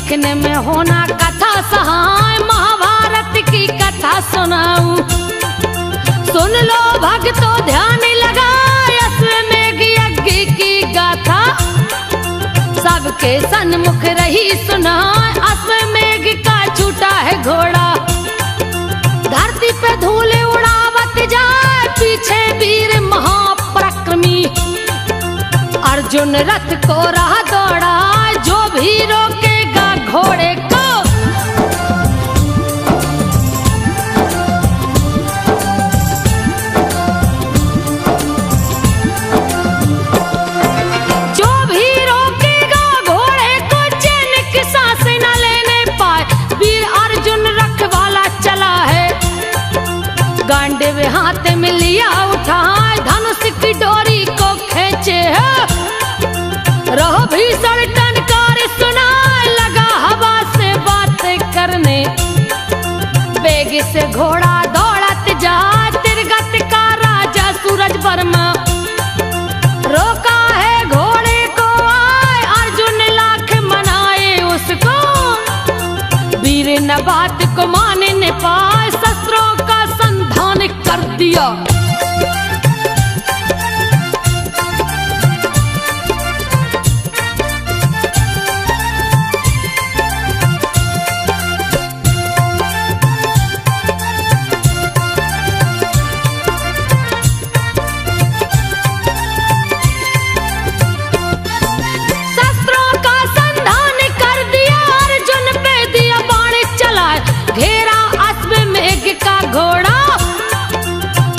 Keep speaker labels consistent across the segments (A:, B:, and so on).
A: सीखने में होना कथा सहाय, महाभारत की कथा सुनाऊं। सुन लो भक्तों ध्यान लगाए, अश्वमेघ यज्ञ की गाथा सबके सन्मुख रही सुनाए। अश्वमेघ का छूटा है घोड़ा, धरती पे धूल उड़ावत जाए, पीछे वीर महापराक्रमी अर्जुन रथ को राह दौड़ा। जो भी रोकेगा घोड़े को, जो भी रोकेगा घोड़े को, चैन की सांस न लेने पाए। वीर अर्जुन रखवाला चला है, गांडीव हाथ में लिया उठाए, धनुष की डोरी को खींचे है। रहो भीषण टनकार सुनाए, लगा हवा से बात करने। बेग से घोड़ा दौड़त जाए, तिरगत का राजा सूरज वर्मा रोका है घोड़े को आए। अर्जुन लाख मनाए उसको, वीर न बात को माने न पाए, शस्त्रों का संधान कर दिया। घेरा अश्वमेघ का घोड़ा,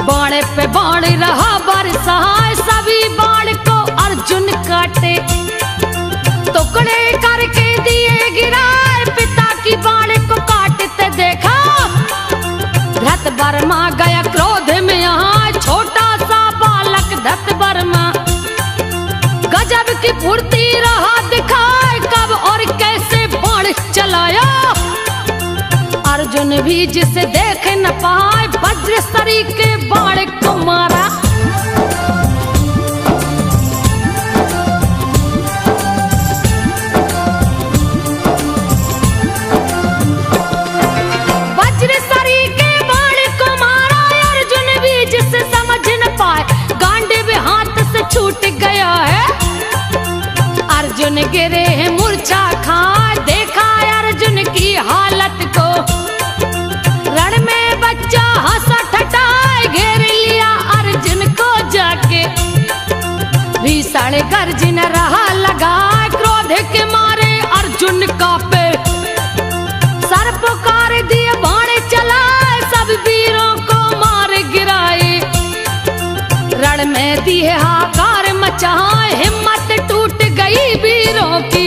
A: बाण पे बाण रहा बरसाए, सभी बाण को अर्जुन काटे, टुकड़े करके दिए गिराए। पिता की बाण को काटते देखा, धृत वर्मा गया क्रोध में यहाँ, छोटा सा बालक धृत वर्मा गजब की फुर्ती रहा दिखाए, कब और कैसे बाण चलाया। अर्जुन भी जिसे देख न पाए, वज्र सरी के बाण को मारा। वज्र सरी के बाण को मारा, अर्जुन भी जिसे समझ न पाए, गांडीव हाथ से छूट गया है। अर्जुन गिरे हैं मूर्छा खाए, देखा अर्जुन की हालत को, रण में बच्चा हंसा ठठाए, घेर लिया अर्जुन को जाके। भीषण गर्जन रहा लगाए, क्रोध के मारे अर्जुन कांपे, सर पुकार दिए बाण चलाए, सब वीरों को मार गिराए। रण में दिए हाकार मचाए, हिम्मत टूट गई वीरों की।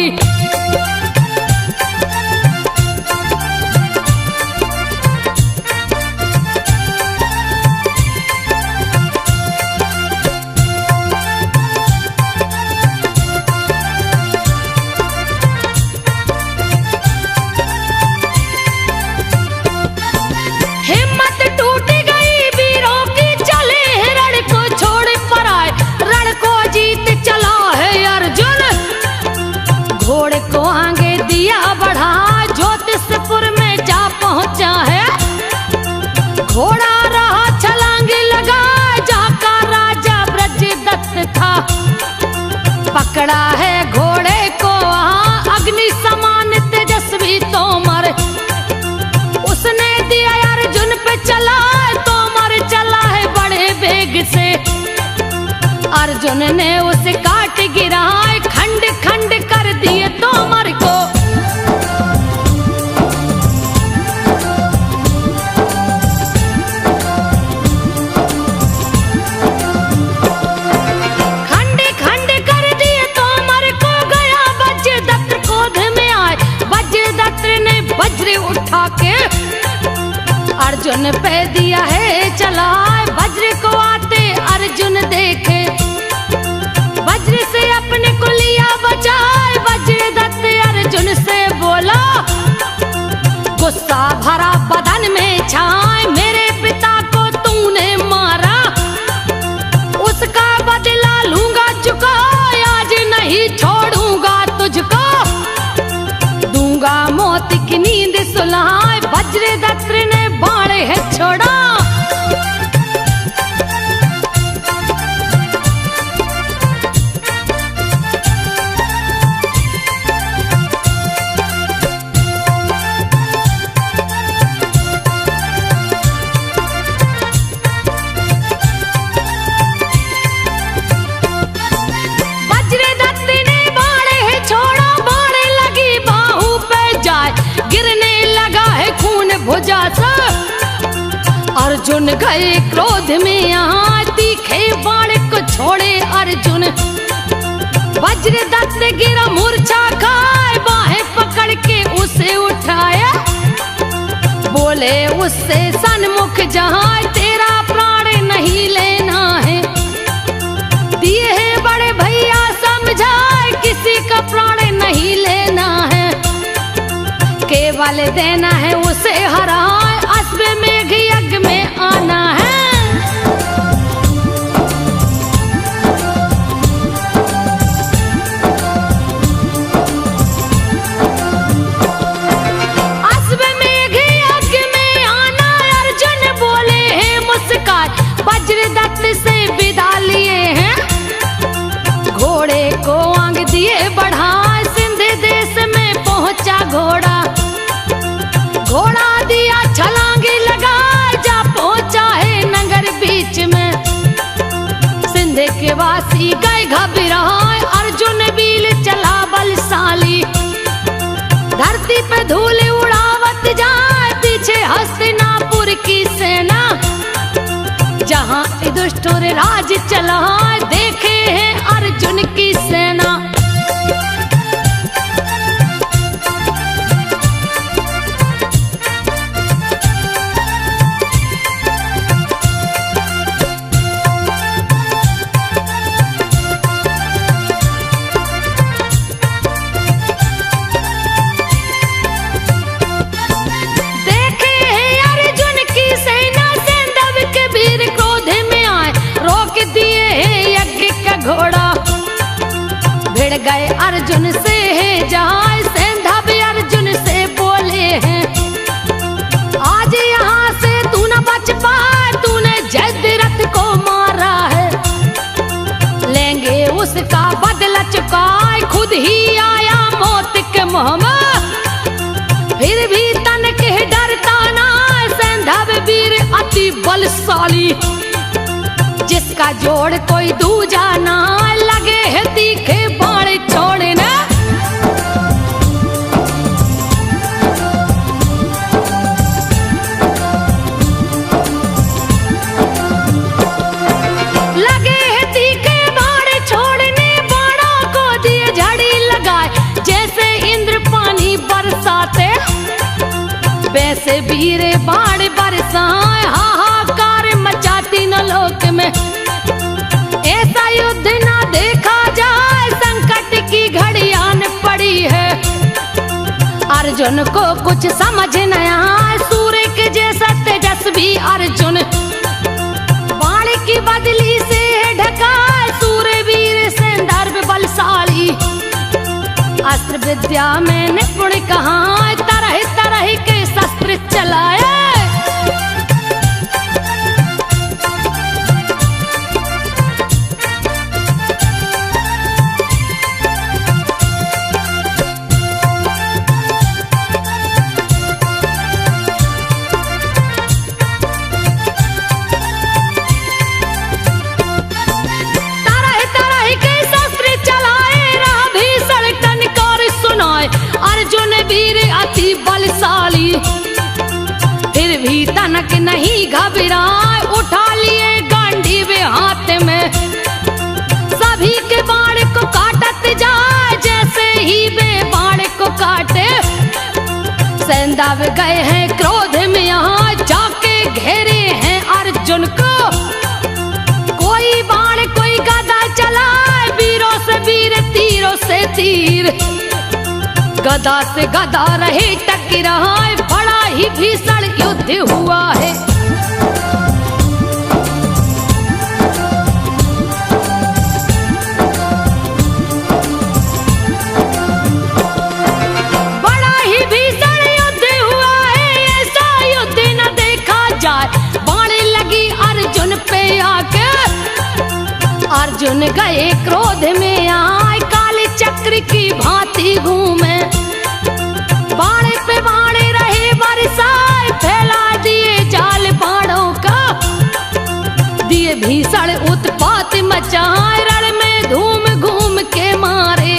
A: को आगे दिया बढ़ा, ज्योतिषपुर में जा पहुंचा है। घोड़ा रहा छलांग लगा, जाका राजा ब्रजदत्त था, पकड़ा है घोड़े को वहां, अग्नि समान तेजस्वी तोमर। उसने दिया अर्जुन पे चला, तोमर चला है बड़े वेग से। अर्जुन ने उसे काट गिराए, खंड खंड कर दिए तोमर को। खंड खंड कर दिए तोमर को, गया वज्रदत्त क्रोध में आए। वज्रदत्त ने वज्र उठा के अर्जुन पे दिया है चलाए। वज्र को आते अर्जुन देखे, वज्र से अपने को लिया बचाए। वज्रदत्त अर्जुन से बोला, गुस्सा भरा बदन में छाए, मेरे पिता को तूने मारा, उसका बदला लूंगा चुका, आज नहीं छोड़ूंगा तुझको। गूंगा मोती की नींद सुलाए, वज्रदत्त ने बाण है छोड़ा। वज्रदत्त ने बाण है छोड़ा, बाण लगी बाहू पे जाए, गिरने लगा है खून भुजा सा। अर्जुन गए क्रोध में यहाँ, तीखे बाण को छोड़े अर्जुन। वज्रदत्त गिरा मूर्छा खाए, बाहें पकड़ के उसे उठाया, बोले उससे सन्मुख जहाँ तेरा प्राण नहीं लेना है। दिए है बड़े भैया समझाए, किसी का प्राण नहीं लेना है, केवल देना है उसे हराए, अश्व मेघ यज्ञ में आना है। अश्व मेघ यज्ञ में आना, अर्जुन बोले हैं मुस्कान, वज्रदत्त से विदा लिए हैं। घोड़े को आंग दिए बढ़ाए, सिंध देश में पहुंचा घोड़ा। घोड़ा दिया छलांगे लगा, जा पहुंचा है नगर बीच में। सिंध के वासी गए घबराए, अर्जुन वीर चला बलशाली। धरती पे धूल उड़ावत जाए, पीछे हस्तिनापुर की सेना। जहाँ दुष्ट और राज चला, देखे हैं अर्जुन की सेना। देखे हैं अर्जुन की सेना, सैंधव के वीर क्रोध में आए, रोक दिए हैं यज्ञ का घोड़ा। भिड़ गए अर्जुन से है जाए, सैंधव अर्जुन से बोले हैं, आज यहाँ से तू न बच पाए, तूने जयद्रथ को मारा है। लेंगे उसका बदला चुकाए, खुद ही आया मौत के मुँह में, फिर भी तन के डरता ना। सैंधव वीर अति बलशाली, जिसका जोड़ कोई दूजा ना, लगे है तीखे बाण छोड़ने। लगे है तीखे बाण छोड़ने, बाणों को दिए झड़ी लगाए, जैसे इंद्र पानी बरसाते, वैसे वीर बाण बरसाए, हाहाकार मचाती न लोक में। ऐसा युद्ध ना देखा जाए, संकट की घड़ी आन पड़ी है। अर्जुन को कुछ समझ न आए, सूर्य के जैसा तेजस्वी अर्जुन। बाण की बदली से ढका, सूर्य वीर सैंधव बलशाली। अस्त्र विद्या में निपुण कहाँ, तरह तरह के शस्त्र चलाए। तरह तरह के शस्त्र चलाए, राह भीषण टनकार सुनाए, अर्जुन वीर अति बलशाली। फिर भी तनक नहीं घबराए, उठा लिए गांडीव हाथ में। सभी के बाण को काटत जाए, जैसे ही वे बाण को काटे। सैंधव गए हैं क्रोध में, यहाँ जाके घेरे हैं अर्जुन को। कोई बाण कोई गदा चलाए, वीरों से वीर तीरों से तीर। गदा से गदा रहे टकराए, बड़ा ही भीषण युद्ध हुआ है। बड़ा ही अर्जुन गए क्रोध में आए, काले चक्र की भांति घूमे, बाणे पे बाणे रहे बरसाए, फैला दिए जाल बाणों का, दिए भीषण उत्पात मचाए, रण में धूम घूम के मारे,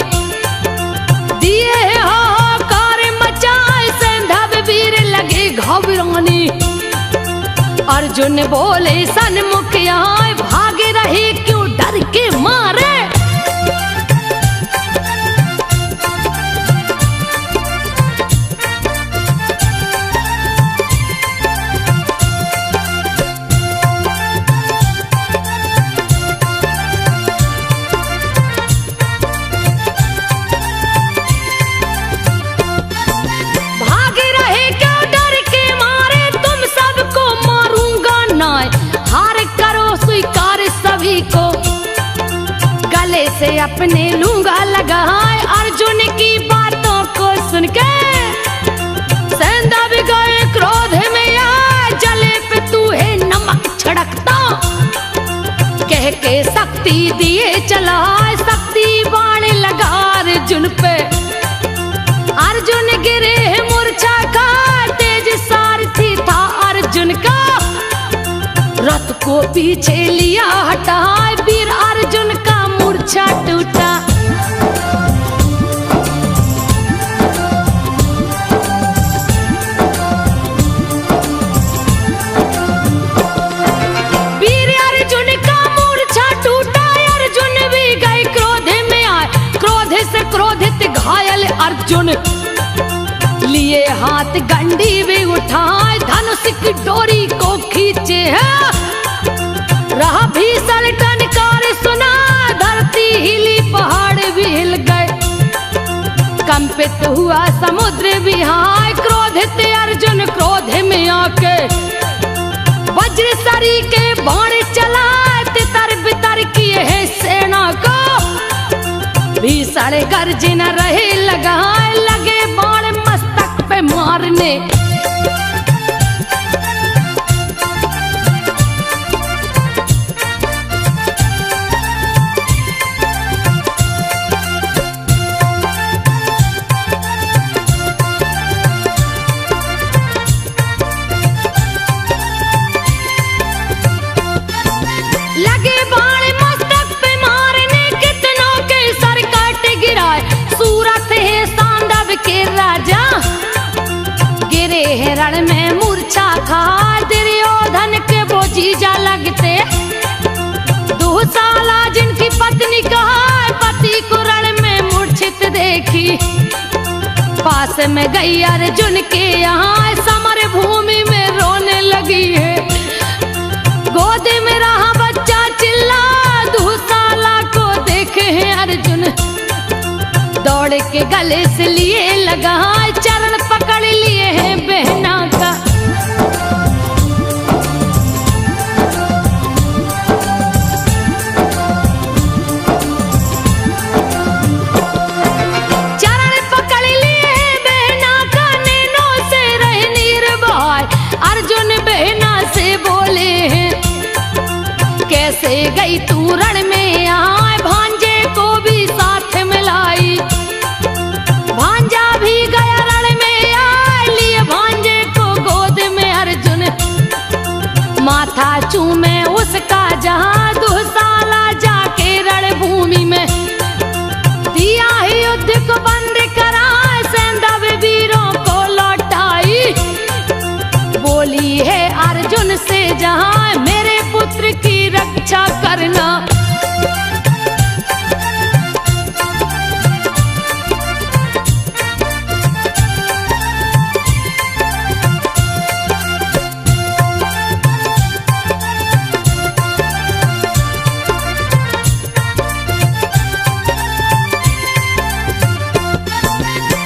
A: दिए हाहाकार मचाए, सैंधव वीर लगे घबराने। अर्जुन बोले सन्मुख आए, भागे रहे क्यों डर के मारे। को गले से अपने लूंगा लगाए, अर्जुन की बातों को सुन के सैंधव गए क्रोध में आए, जले पे तू है नमक छिड़कता, कह के शक्ति दिए चलाए, शक्ति बाण लगा अर्जुन पे, अर्जुन गिरे मूर्छा का, तेज सारथी था अर्जुन का, रथ को पीछे लिया हटाए, वीर अर्जुन का मूर्छा टूटा। वीर अर्जुन का मूर्छा टूटा, अर्जुन भी गए क्रोध में आए, क्रोध से क्रोधित घायल अर्जुन, लिए हाथ गंडी भी उठाए, धनुष की डोरी को खींचे है, रहा भीषण टनकार सुना, धरती हिली पहाड़ भी हिल गए, कंपित हुआ समुद्र विहाय, क्रोधित अर्जुन क्रोध में आके, वज्र सरी के बाण चलाए, तितर बितर किए है सेना को, भीषण गर्जन रहे लगाए, लगे बाण मस्तक पे मारने। लगे बाण मस्तक पे मारने, कितनों के सर काट गिराए, सूरत है सांडव के राजा, गिरे हैं रण में मूर्छा खाए, दुर्योधन के वो जीजा लगते, दुशाला जिनकी पत्नी कहा, पति को रण में मूर्छित देखी, पास में गई अर्जुन के यहाँ, समर भूमि में रोने लगी है, गोद में रहा बच्चा चिल्ला, दुशाला को देखे हैं अर्जुन, दौड़ के गले से लिए लगा, चरण पकड़ लिए हैं बहना का। चरण पकड़ लिए हैं बहना का, नैनों से रहे निर्भय, अर्जुन बहना से बोले हैं, कैसे गई तू रण में आए, भांजे को भी साथ मिलाई, भांजा भी गया रण में आए, लिए भांजे को गोद में अर्जुन, माथा चूमे उसका जहां, दुशाला जाके रण भूमि में, दिया ही युद्ध को बंद करा, सैंधव वीरों को लौटाई, बोली है अर्जुन से जहां, मेरे पुत्र की रक्षा करना।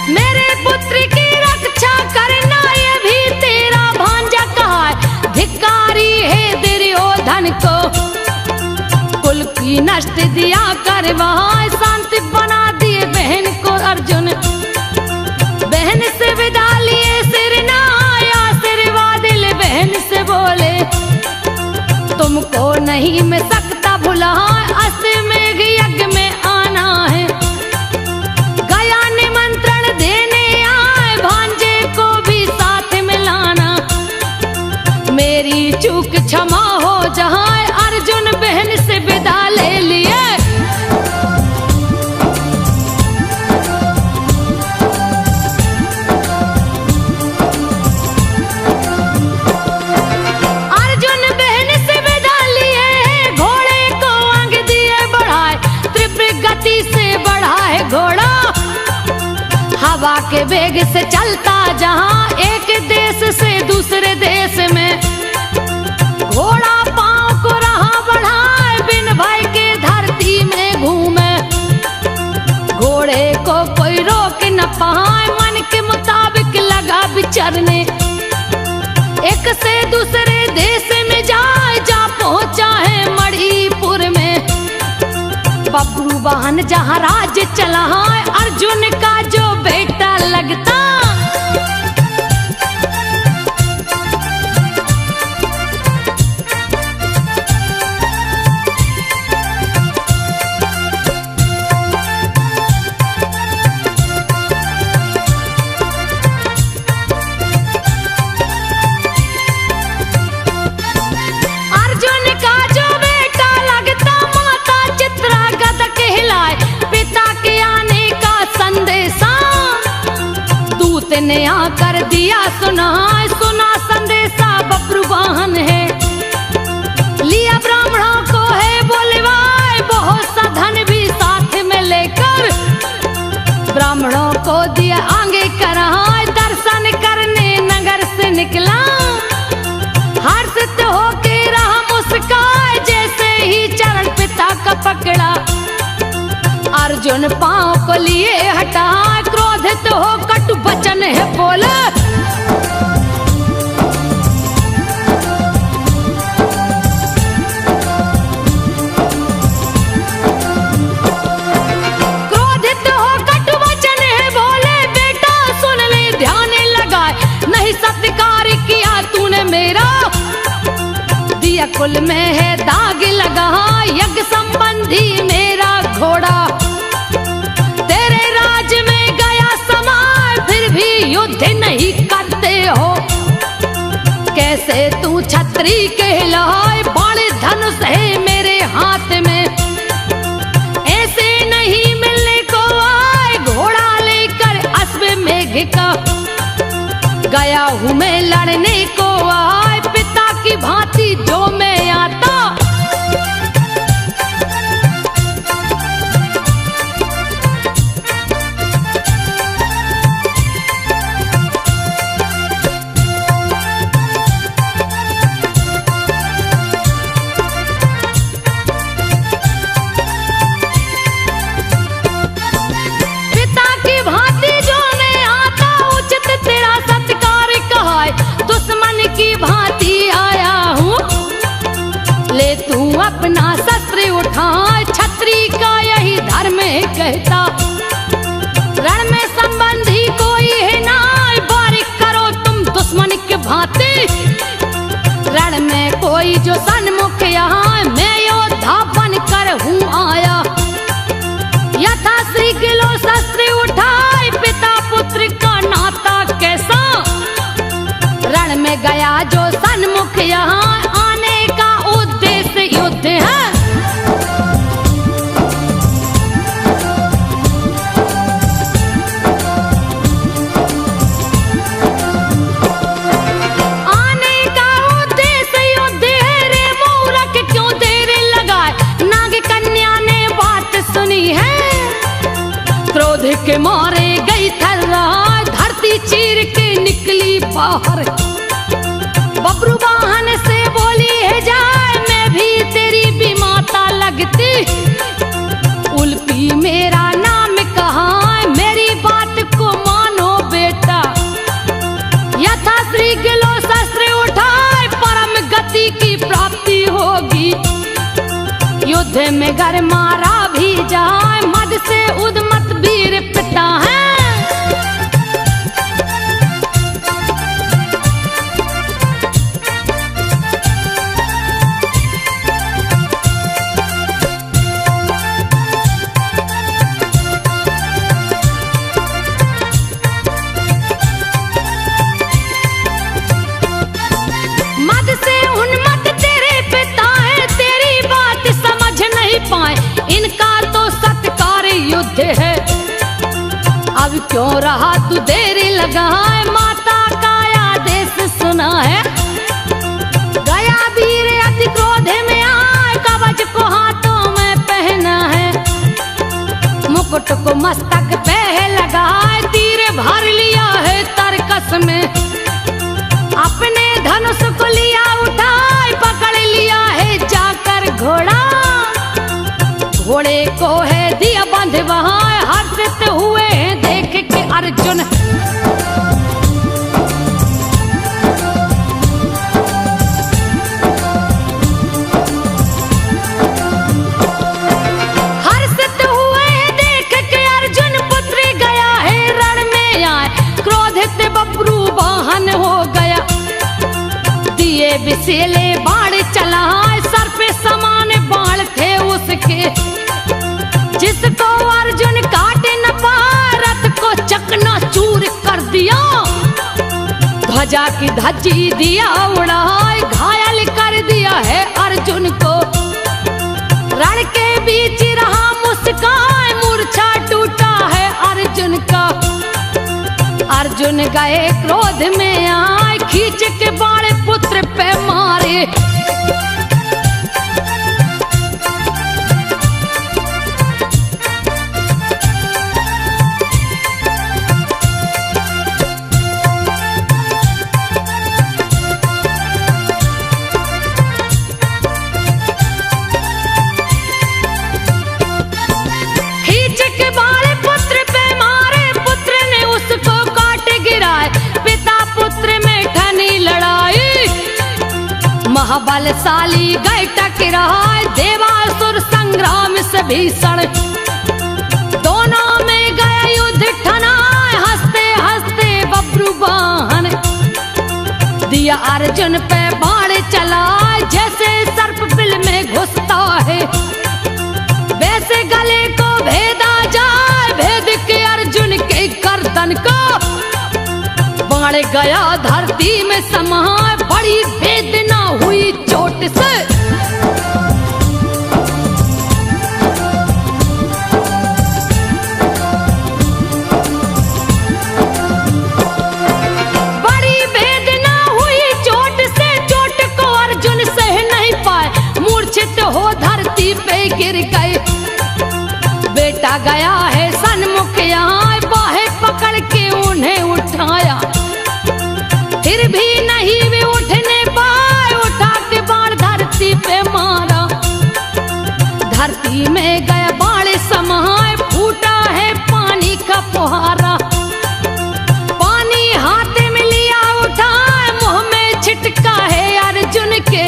A: मेरे पुत्र की रक्षा करना, ये भी तेरा भांजा कहा, धिक्कारी है दुर्योधन को, कुल की नष्ट दिया कर वहां, शांति बना दिए बहन को अर्जुन, बहन से विदा लिए सिर नहाया, आशीर्वाद ले बहन से बोले, तुमको नहीं मैं सकता भुला, अस्त्र में से चलता जहां एक देश से दूसरे देश में, घोड़ा पांव को रहा बढ़ाए बिन भय के धरती में घूमे। घोड़े को कोई रोक न पाए, मन के मुताबिक लगा विचरने। एक से दूसरे देश में जाए, जा पहुंचा है मणिपुर में। बब्रू वाहन जहाँ राज्य चला है, अर्जुन का जो बेटा लगता। अर्जुन का जो बेटा लगता, माता चित्रागत कहलाए। पिता के आने का संदेशा दूत ने आकर दिया सुना। सुना संदेशा बब्रू वाहन है, लिया ब्राह्मणों को है बोलवाए। बहुत सा धन भी साथ में लेकर ब्राह्मणों को दिया आगे कराए। दर्शन करने नगर से निकला, हर्षित होके रहा मुस्काए। जैसे ही चरण पिता का पकड़ा, अर्जुन पांव को लिए हटा। क्रोधित हो कटु वचन है बोला, क्रोधित हो कटु वचन है बोले। बेटा सुन ले ध्यान लगाए, नहीं सत्कार किया तूने मेरा। दिया कुल में है दाग लगा, यज्ञ संबंधी मेरा घोड़ा। तेरे राज में गया समाय, फिर भी युद्ध नहीं करते हो। कैसे तू छत्री कहलाए, बड़े धनुष है मेरे हाथ में। ऐसे नहीं मिलने को आए, घोड़ा लेकर अश्व मेघ का। गया हूँ मैं लड़ने को आए, पिता की भांति जो मैं आता। पिता की भांति जो मैं आता, उचित तेरा सत्कार कहाए। दुश्मन की भांति आया हूँ, ले तू अपना शस्त्र उठा। छत्री का यही धर्म है कहता, रण में संबंधी कोई है ना। बारिक करो तुम दुश्मन की भांति, रण में कोई जो सन्मुख यहाँ। मैं योद्धा बन कर हूँ आया। यथा श्री गिलो शस्त्र उठाए, पिता पुत्र का नाता कैसा। रण में गया जो सन्मुख यहाँ, आने का उद्देश्य युद्ध है। आने का उद्देश्य युद्ध है रे मूर्ख, क्यों देर लगाए। नाग कन्या ने बात सुनी है, क्रोध के मारे गई थर्राए। धरती चीर के निकली बाहर, बब्रू वाहन से बोली है जाए। मैं भी तेरी भी माता लगती, उल्पी मेरा नाम कहा। मेरी बात को मानो बेटा, यथा श्री गिलो शस्त्र उठाए। परम गति की प्राप्ति होगी, युद्ध में घर मारा भी जाए। मद से उद्मत वीर पिता है। मद से उन्मत्त तेरे पिता है, तेरी बात समझ नहीं पाए। इनका तो सत्कार युद्ध है, अब क्यों रहा तू देरी लगाए। माता का आदेश सुना है, गया वीर अति क्रोध में आए। कवच को हाथों में पहना है, मुकुट को मस्तक पे लगाए। तीर भर लिया है तरकस में, अपने धनुष को लिया उठाए, पकड़ लिया है जाकर घोड़ा। घोड़े को है दिया बंध वहां, हर्षित हुए हैं देख के अर्जुन। हर्षित हुए हैं देख के अर्जुन, पुत्र गया है रण में आए, क्रोधित बब्रू वाहन हो गया। दिए विषैले बाण चलाए, सर पे समान बाण थे उसके, जिसको अर्जुन काटे न पाए, रथ को चकना चूर कर दिया। ध्वजा की धज्जी दिया उड़ाए, घायल कर दिया है अर्जुन को। रण के बीच रहा मुस्कान, मूर्छा टूटा है अर्जुन का। अर्जुन गए क्रोध में आए, खींच के बाण पुत्र पे मारे। खींच के बाण पुत्र पे मारे, पुत्र ने उसको काट गिराए, पिता पुत्र में ठनी लड़ाई। महाबलशाली गए टकराए, देवासुर संग्राम से भीषण, दोनों में गए युद्ध ठनाए, हंसते हंसते बब्रू वाहन। दिया अर्जुन पे बाण चलाए, जैसे सर्प बिल में घुसता है, वैसे गले को भेदा जाए, भेद के अर्जुन के गर्दन को। बाण गया धरती में समाए, बड़ी वेदना हुई चोट से। बड़ी वेदना हुई चोट से, चोट को अर्जुन सह नहीं पाए, मूर्छित हो धरती पे गिर गए। बेटा गया है सन्मुख यहाँ, बाहें पकड़ के उन्हें उठाया, फिर भी नहीं वे उठने पाए, उठा के बाण धरती पे मारा। धरती में गया बाण समाए, फूटा है पानी का फुहारा। पानी हाथ में लिया उठाए, मुंह में छिटका है अर्जुन के।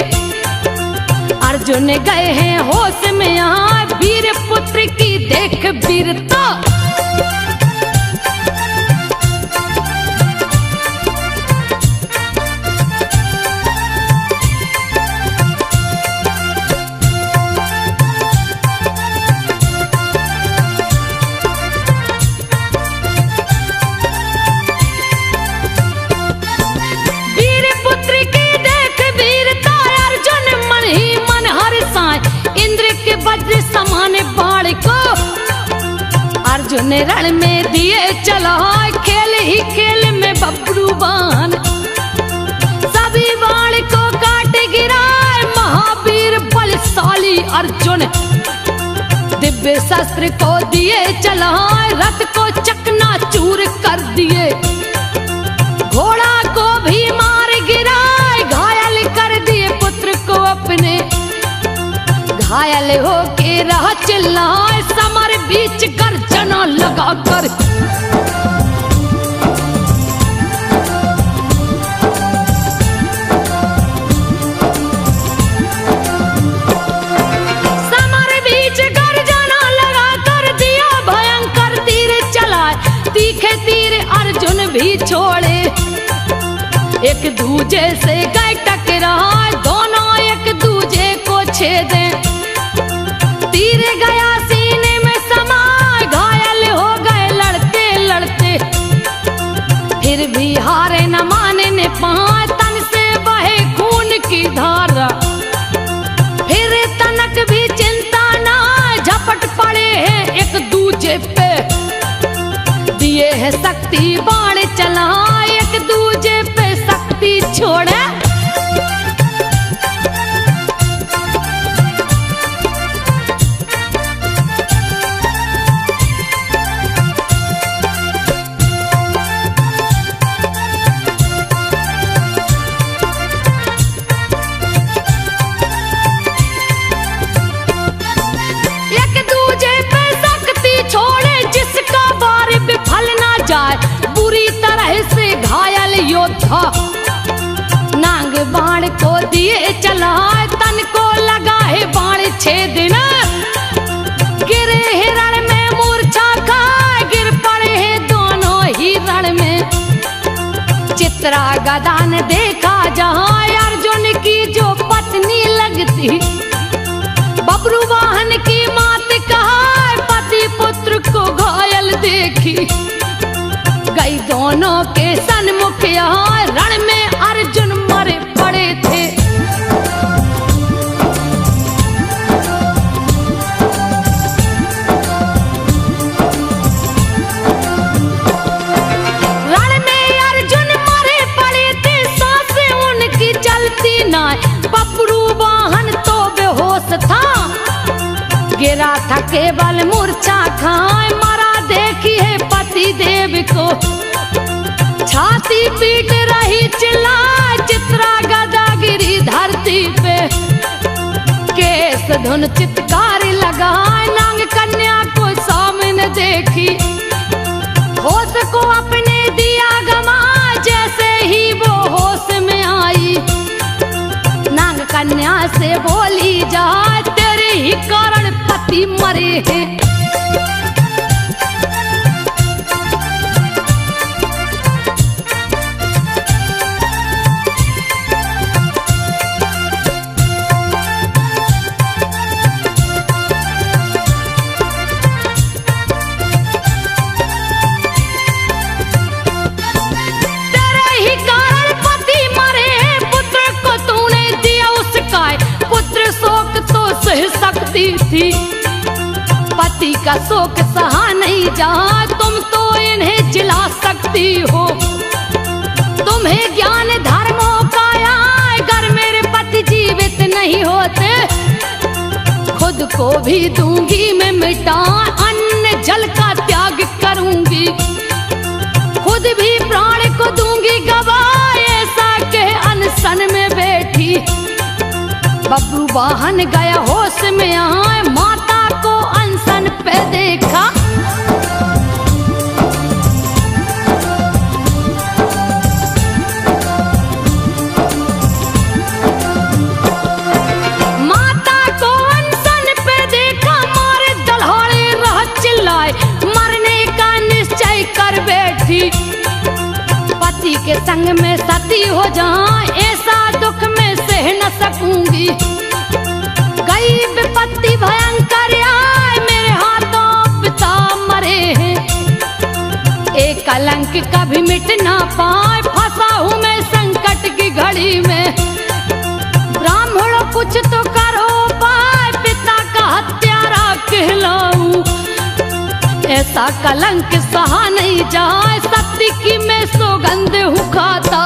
A: अर्जुन गए हैं होश में यहाँ, वीर पुत्र की देख वीरता। वीर पुत्र की देख वीरता, अर्जुन मन ही मन हर्षाए, इंद्र के वज्र समान बाण को अर्जुन रण में दिए चलाए। खेल ही खेल में बब्रू बाण, सभी बाण को काट गिराए, महावीर बलशाली अर्जुन। दिव्य शस्त्र को दिए चलाए, रथ को चकना चूर कर दिए। घोड़ा को भी मार गिराए, घायल कर दिए पुत्र को अपने। घायल होके रहा चिल्लाए, समर बीच गर्जना लगाकर। समर बीच गर्जना लगाकर दिया भयंकर तीर चलाए, तीखे तीर अर्जुन भी छोड़े। एक दूजे से गए टकराए, दोनों एक दूजे को छेदे। तीर गया सीने में समा, घायल हो गए लड़ते लड़ते। फिर भी हारे न माने ने पाए, तन से बहे खून की धारा। फिर तनक भी चिंता ना, झपट पड़े हैं एक दूजे पे। दिए है शक्ति बाण चला, एक दूजे पे शक्ति छोड़े। योद्धा। नांग बाण को दिए चलाए, तन को लगा है बाण छेदना। गिरे हिरण में मूर्छा खाए, गिर पड़े हैं दोनों ही रण में। चित्रा गदा ने देखा जहाँ अर्जुन की जो पत्नी लगती। बबरू वाहन की मात कहा, पति पुत्र को घायल देखी। गई दोनों के सन्मुख यहाँ, रण में अर्जुन मरे पड़े थे। रण में अर्जुन मरे पड़े थे, सांसें उनकी चलती ना। बबरू वाहन तो बेहोश था, गिरा था केवल मूर्छा खाए। मरा देखी है पति देव को, छाती पीट रही चिल्लाए। चित्रा गदा गिरी धरती पे, केस धुन चित्कार लगाए। नांग कन्या को सामने देखी, होश को अपने दिया गमा। जैसे ही वो होश में आई, नांग कन्या से बोली जा, तेरे ही कारण पति मरे हैं। थी पति का शोक सहा नहीं जा, तुम तो इन्हें जिला सकती हो। तुम्हें ज्ञान धर्मों का आए, अगर मेरे पति जीवित नहीं होते, खुद को भी दूंगी मैं मिटा। अन्न जल का त्याग करूंगी, खुद भी प्राण को दूंगी गवा। ऐसा कह अनशन में बैठी, बबरू वाहन गया होश में आए। माता को अनशन पे देखा, माता को अनशन पे देखा। मारे दल्हाड़े रह चिल्लाए, मरने का निश्चय कर बैठी। पति के संग में सती हो जाए, ऐसा दुख में सह न सकूंगी। गई विपत्ति भयंकर आए, मेरे हाथों पिता मरे हैं। एक कलंक कभी मिट ना पाए, फंसा हूँ मैं संकट की घड़ी में। ब्राह्मणों कुछ तो करो पाए, पिता का हत्यारा कहलाऊं। ऐसा कलंक सहा नहीं जाए, सत्य की मैं सौगंध हूँ खाता।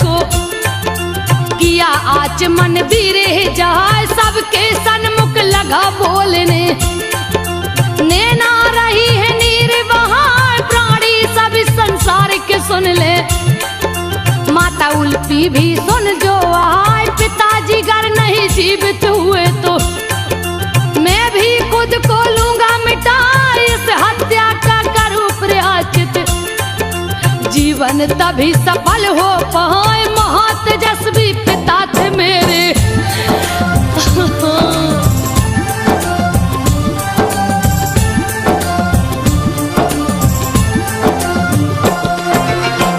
A: को किया आचमन बीरे जाए, सबके सन्मुख लगा बोलने। नैना रही है नीर वहाँ, प्राणी सभी संसार के सुन ले। माता उल्पी भी सुन जो आए, पिताजी घर नहीं जीवित हुए तो मैं भी खुद को लूंगा मिटा। इस हत्या का करूं प्रायश्चित, जीवन तभी सफल हो पाए। महातेजस्वी पिता थे मेरे।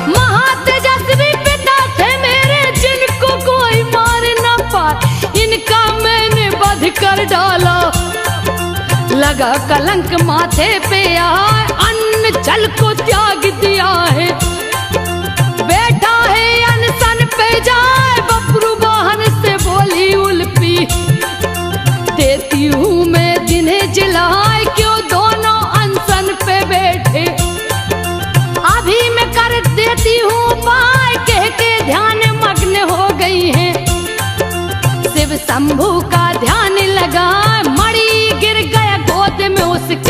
A: महातेजस्वी पिता थे मेरे, जिनको कोई मार न पाए। इनका मैंने वध कर डाला, लगा कलंक माथे पे आए। अन्न जल को त्याग दिया है, बैठा है अनशन पे जाए। बबरू वाहन से बोली उल्पी, देती हूँ मैं जिन्हें जिलाए। क्यों दोनों अनशन पे बैठे, अभी मैं कर देती हूँ पाए। कह के ध्यान मग्न हो गई है, शंभू का ध्यान लगा, मणि गिर गया गोद में उसके।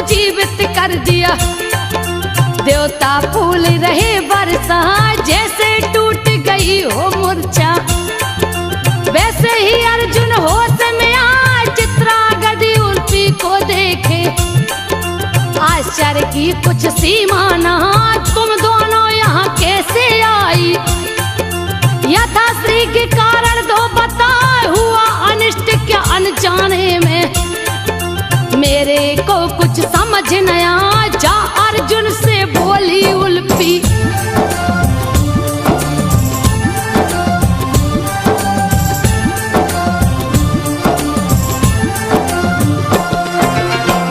A: जीवित कर दिया देवता, फूल रहे बरसा, जैसे टूट गई हो मूर्छा। वैसे ही अर्जुन होश में आए, चित्रा गदी उर्फी को देखे। आश्चर्य की कुछ सीमा ना, तुम दोनों यहाँ कैसे आई? यथा श्री के कारण दो बताए, हुआ अनिष्ट क्या अनजाने में। मेरे को कुछ समझ न आया, जा अर्जुन से बोली उल्फी।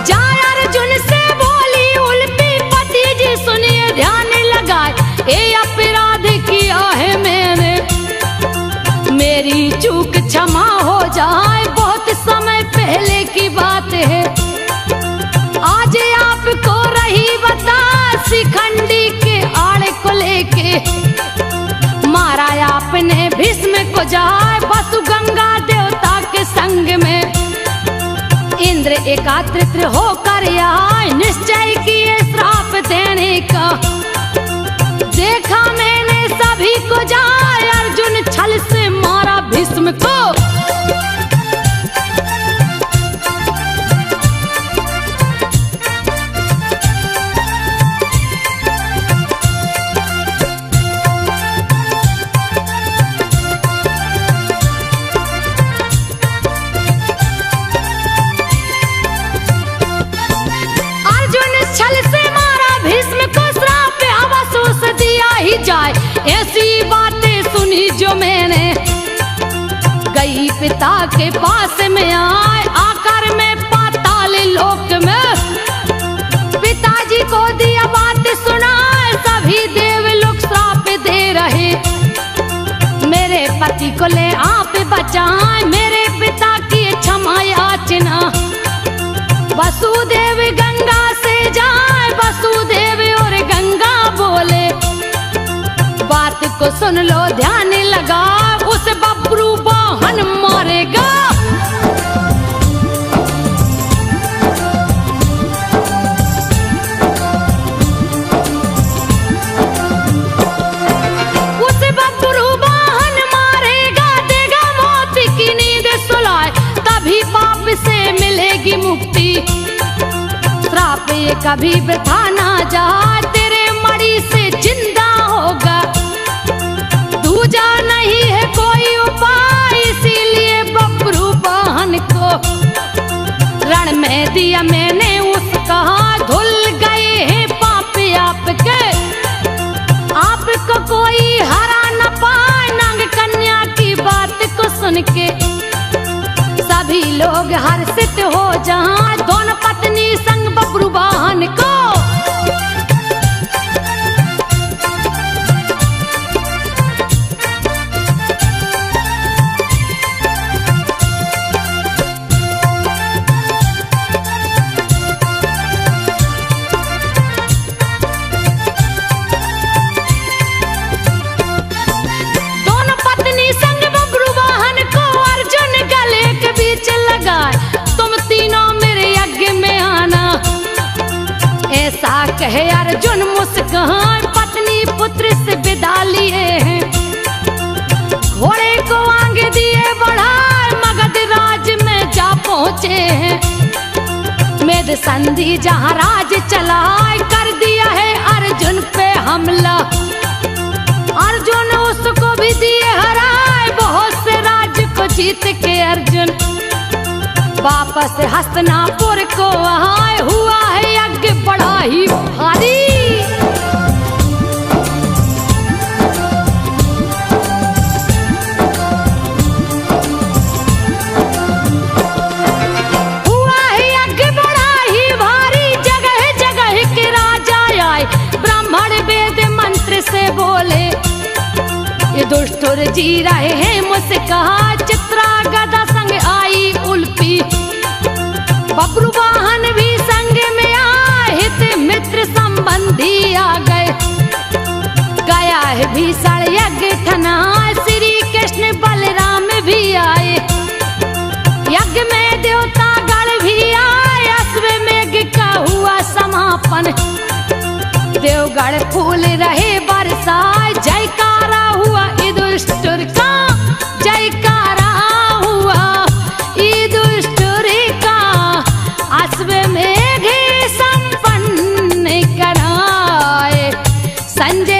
A: जा अर्जुन से बोली उल्फी, पति जी सुनिए ध्यान लगाए, ये अपराध किया है मैंने, मेरी चूक क्षमा हो जाए, बहुत समय पहले की बात है। आज आपको रही बता, शिखंडी के आड़े को लेके मारा आपने भीष्म को जाए, वसु गंगा देवता के संग में। इंद्र एकत्रित होकर आए, निश्चय किए श्राप देने का। देखा मैंने सभी को जाए, अर्जुन छल से मारा भीष्म को। जाए ऐसी बातें सुनी जो मैंने, गई पिता के पास में आए, आकर मैं पाताल लोक में। पिताजी को दिया बात सुनाए, सभी देवलोक श्राप दे रहे। मेरे पति को ले आप बचाए, मेरे पिता की क्षमा याचना। वसुदेव गंगा से जाए, वसुदेव और गंगा बोले, बात को सुन लो ध्यान लगा, उस बब्रू वाहन मारेगा। उस बब्रू वाहन मारेगा, देगा मौत की नींद सुलाए, तभी पाप से मिलेगी मुक्ति। श्राप ये कभी वृथा ना जाए, तेरे मणि से जिंदा होगा। दूजा नहीं है कोई उपाय, इसीलिए बब्रू वाहन को रण में दिया मैंने उसका। धुल गए हैं पाप आपके, आपको कोई हरा न पाए। नाग कन्या की बात को सुन के सभी लोग हर्षित हो जाए, दोनों पत्नी संग बब्रू वाहन को। ऐसा कहे अर्जुन मुस्कान, पत्नी पुत्र से विदा लिए हैं। घोड़े को आगे दिए बढ़ाए, मगध राज में जा पहुँचे हैं। मेद संधि जहाँ राज चलाए, कर दिया है अर्जुन पे हमला। अर्जुन उसको भी दिए हराए, बहुत से राज्य को जीत के अर्जुन वापस हस्तिनापुर को आए। हुआ है यज्ञ बड़ा ही भारी, हुआ है जी रहे हैं मुस्का, चित्रा गदा संग आई उल्फी, बबरू वाहन भी संग में आए, हित मित्र संबंधी आ गए। गया है भीषण यज्ञ ठना, श्री कृष्ण बलराम भी आए। यज्ञ में देवता गण भी आए, अश्वमेघ का हुआ समापन। देवगढ़ फूल रहे बरसाए, जयकारा हुआ युधिष्ठिर का, जयकारा हुआ युधिष्ठिर का। अश्वमेघ संपन्न कराए, संजय